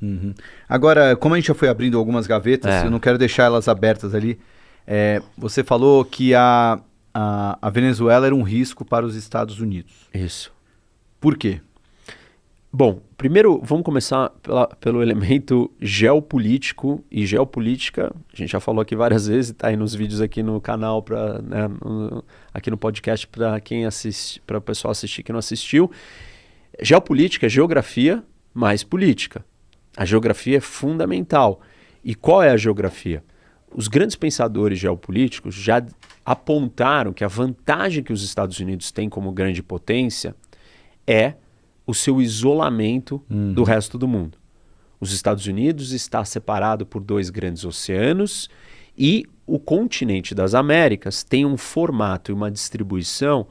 Uhum. Agora, como a gente já foi abrindo algumas gavetas, eu não quero deixar elas abertas ali. Você falou que a Venezuela era um risco para os Estados Unidos. Isso. Por quê? Bom, primeiro vamos começar pelo elemento geopolítico e geopolítica. A gente já falou aqui várias vezes, está aí nos vídeos aqui no canal, aqui no podcast para quem assiste, para o pessoal assistir que não assistiu. Geopolítica é geografia mais política. A geografia é fundamental. E qual é a geografia? Os grandes pensadores geopolíticos já apontaram que a vantagem que os Estados Unidos têm como grande potência é o seu isolamento do resto do mundo. Os Estados Unidos está separado por 2 grandes oceanos e o continente das Américas tem um formato e uma distribuição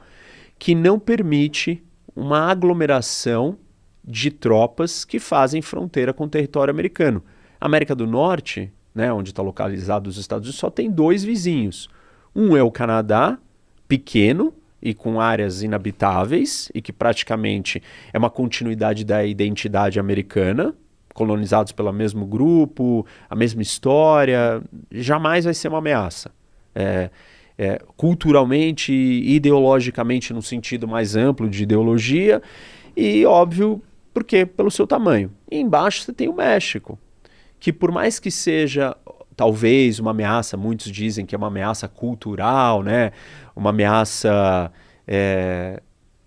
que não permite uma aglomeração de tropas que fazem fronteira com o território americano. A América do Norte, né, onde está localizado os Estados Unidos, só tem 2 vizinhos. Um é o Canadá, pequeno, e com áreas inabitáveis, e que praticamente é uma continuidade da identidade americana, colonizados pelo mesmo grupo, a mesma história, jamais vai ser uma ameaça. Culturalmente, ideologicamente, no sentido mais amplo de ideologia, e óbvio, porque pelo seu tamanho. E embaixo você tem o México, que por mais que seja talvez uma ameaça, muitos dizem que é uma ameaça cultural, né? Uma ameaça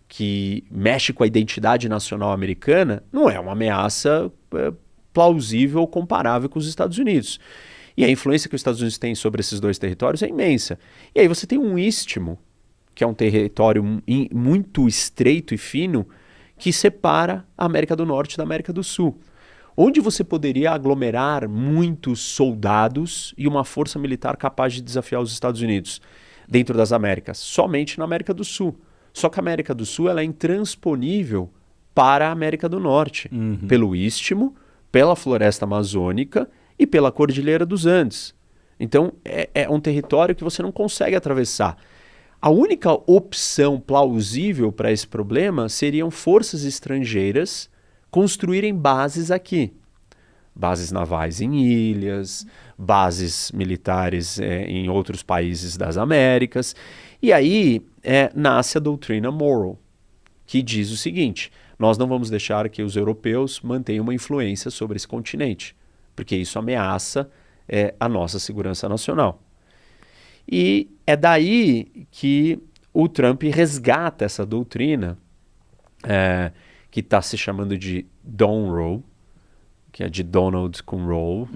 que mexe com a identidade nacional americana, não é uma ameaça plausível ou comparável com os Estados Unidos. E a influência que os Estados Unidos têm sobre esses 2 territórios é imensa. E aí você tem um istmo, que é um território muito estreito e fino, que separa a América do Norte da América do Sul, onde você poderia aglomerar muitos soldados e uma força militar capaz de desafiar os Estados Unidos dentro das Américas, somente na América do Sul. Só que a América do Sul ela é intransponível para a América do Norte, pelo Istmo, pela floresta amazônica e pela Cordilheira dos Andes. Então é um território que você não consegue atravessar. A única opção plausível para esse problema seriam forças estrangeiras construírem bases aqui. Bases navais em ilhas, bases militares em outros países das Américas. E aí nasce a doutrina Monroe, que diz o seguinte: nós não vamos deixar que os europeus mantenham uma influência sobre esse continente, porque isso ameaça a nossa segurança nacional. E é daí que o Trump resgata essa doutrina, que está se chamando de Donroe, que é de Donald com Roe,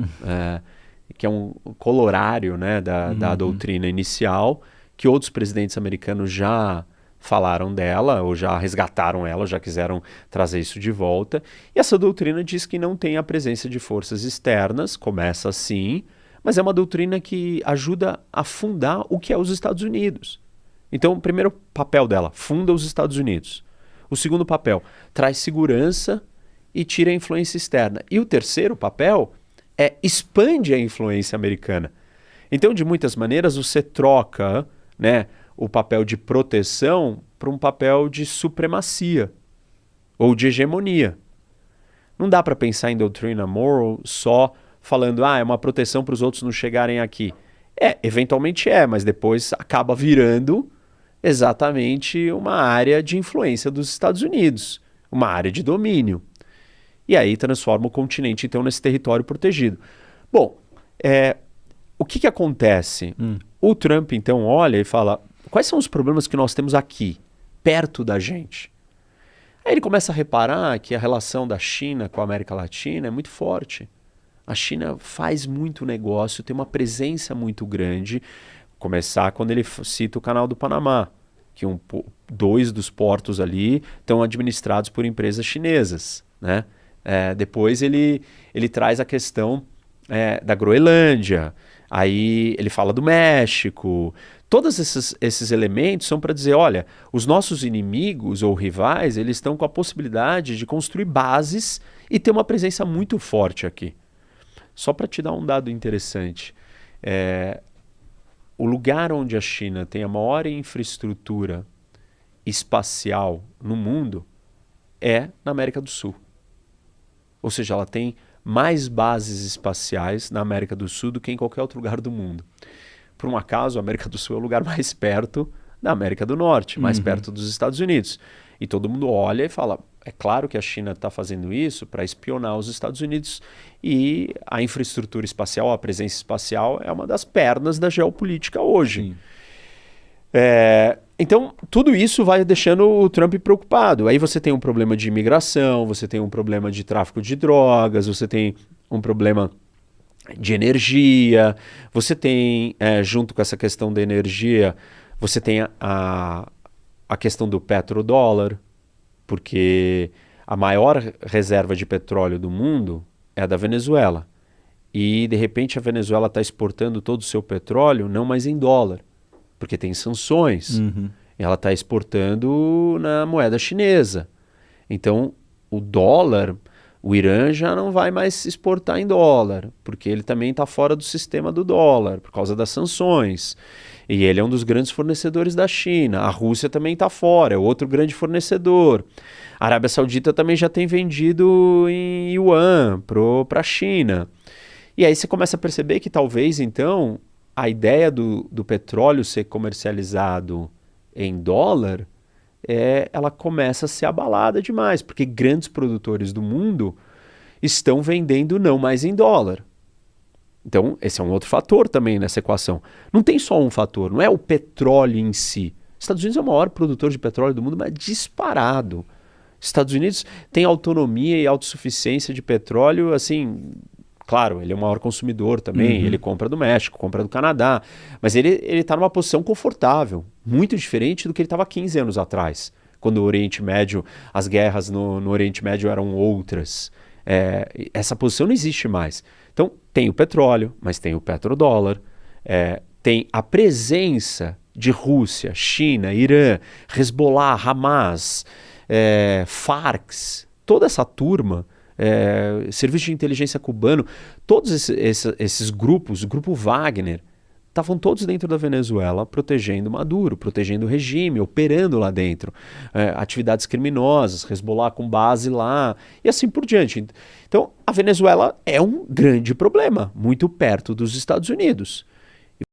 que é um colorário, né, da doutrina inicial, que outros presidentes americanos já falaram dela, ou já resgataram ela, já quiseram trazer isso de volta. E essa doutrina diz que não tem a presença de forças externas, começa assim, mas é uma doutrina que ajuda a fundar o que é os Estados Unidos. Então, o primeiro papel dela, funda os Estados Unidos. O segundo papel, traz segurança e tira a influência externa. E o terceiro papel expande a influência americana. Então, de muitas maneiras, você troca, né, o papel de proteção para um papel de supremacia ou de hegemonia. Não dá para pensar em doutrina Monroe só falando, é uma proteção para os outros não chegarem aqui. Eventualmente mas depois acaba virando exatamente uma área de influência dos Estados Unidos, uma área de domínio. E aí transforma o continente, então, nesse território protegido. Bom, o que acontece? O Trump, então, olha e fala, quais são os problemas que nós temos aqui, perto da gente? Aí ele começa a reparar que a relação da China com a América Latina é muito forte. A China faz muito negócio, tem uma presença muito grande. Começar quando ele cita o Canal do Panamá, que 2 dos portos ali estão administrados por empresas chinesas, né? Depois ele traz a questão da Groenlândia, aí ele fala do México. Todos esses elementos são para dizer, olha, os nossos inimigos ou rivais, eles estão com a possibilidade de construir bases e ter uma presença muito forte aqui. Só para te dar um dado interessante, o lugar onde a China tem a maior infraestrutura espacial no mundo é na América do Sul. Ou seja, ela tem mais bases espaciais na América do Sul do que em qualquer outro lugar do mundo. Por um acaso, a América do Sul é o lugar mais perto da América do Norte, mais perto dos Estados Unidos. E todo mundo olha e fala, é claro que a China está fazendo isso para espionar os Estados Unidos, e a infraestrutura espacial, a presença espacial é uma das pernas da geopolítica hoje. Então, tudo isso vai deixando o Trump preocupado. Aí você tem um problema de imigração, você tem um problema de tráfico de drogas, você tem um problema de energia, você tem, junto com essa questão da energia, você tem a questão do petrodólar, porque a maior reserva de petróleo do mundo é a da Venezuela. E, de repente, a Venezuela está exportando todo o seu petróleo não mais em dólar, porque tem sanções. E ela está exportando na moeda chinesa. Então, o dólar, o Irã já não vai mais exportar em dólar, porque ele também está fora do sistema do dólar, por causa das sanções. E ele é um dos grandes fornecedores da China. A Rússia também está fora, é outro grande fornecedor. A Arábia Saudita também já tem vendido em yuan para a China. E aí você começa a perceber que talvez, então, a ideia do petróleo ser comercializado em dólar, ela começa a ser abalada demais, porque grandes produtores do mundo estão vendendo não mais em dólar. Então, esse é um outro fator também nessa equação. Não tem só um fator, não é o petróleo em si. Estados Unidos é o maior produtor de petróleo do mundo, mas disparado. Estados Unidos tem autonomia e autossuficiência de petróleo, assim, claro, ele é o maior consumidor também, ele compra do México, compra do Canadá, mas ele está numa posição confortável, muito diferente do que ele estava 15 anos atrás, quando o Oriente Médio, as guerras no Oriente Médio eram outras. Essa posição não existe mais. Então, tem o petróleo, mas tem o petrodólar, tem a presença de Rússia, China, Irã, Hezbollah, Hamas, Farc, toda essa turma, serviço de inteligência cubano, todos esses grupos, o grupo Wagner, estavam todos dentro da Venezuela protegendo Maduro, protegendo o regime, operando lá dentro. Atividades criminosas, Hezbollah com base lá e assim por diante. Então, a Venezuela é um grande problema, muito perto dos Estados Unidos.